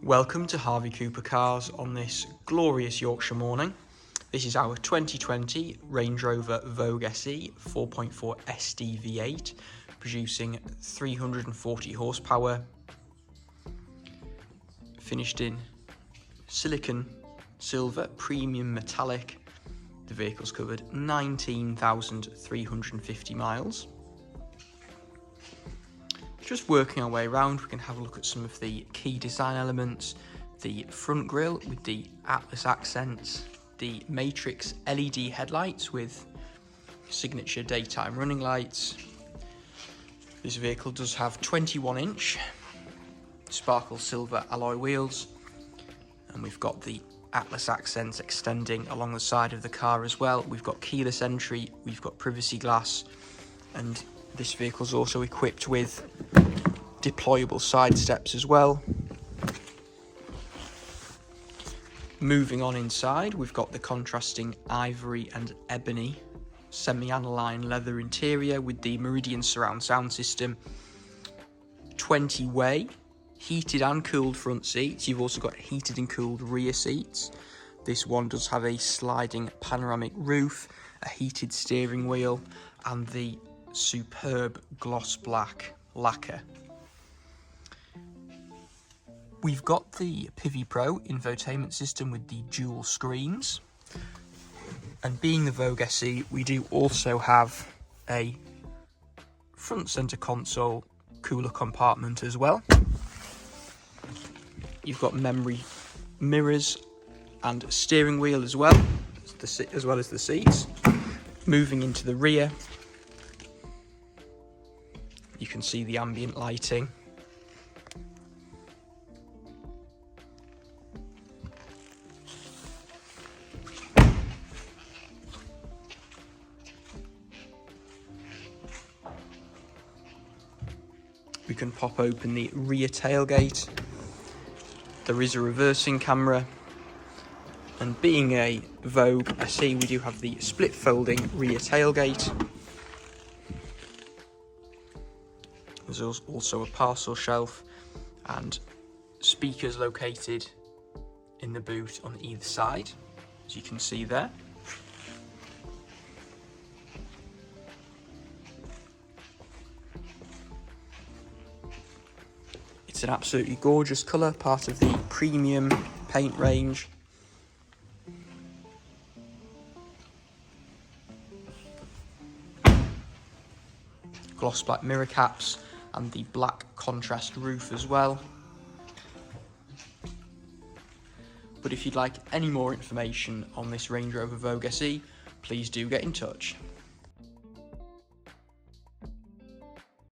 Welcome to Harvey Cooper Cars on this glorious Yorkshire morning. This is our 2020 Range Rover Vogue SE 4.4 SDV8, producing 340 horsepower, finished in silicon silver premium metallic. The vehicle's covered 19,350 miles. Just working our way around, we can have a look at some of the key design elements. The front grille with the Atlas accents, the Matrix LED headlights with signature daytime running lights. This vehicle does have 21-inch sparkle silver alloy wheels, and we've got the Atlas accents extending along the side of the car as well. We've got keyless entry, we've got privacy glass, and this vehicle's also equipped with deployable side steps as well. Moving on inside, we've got the contrasting Ivory and Ebony Semi-Aniline leather interior with the Meridian surround sound system, 20-way heated and cooled front seats. You've also got heated and cooled rear seats. This one does have a sliding panoramic roof, a heated steering wheel, and the superb gloss black lacquer. We've got the Pivi Pro infotainment system with the dual screens, and being the Vogue SE, we do also have a front center console cooler compartment as well. You've got memory mirrors and steering wheel as well as the seats. Moving into the rear, you can see the ambient lighting. We can pop open the rear tailgate. There is a reversing camera. And being a Vogue SE, we do have the split folding rear tailgate. There's also a parcel shelf and speakers located in the boot on either side, as you can see there. It's an absolutely gorgeous colour, part of the premium paint range. Gloss black mirror caps and the black contrast roof as well. But if you'd like any more information on this Range Rover Vogue SE, please do get in touch.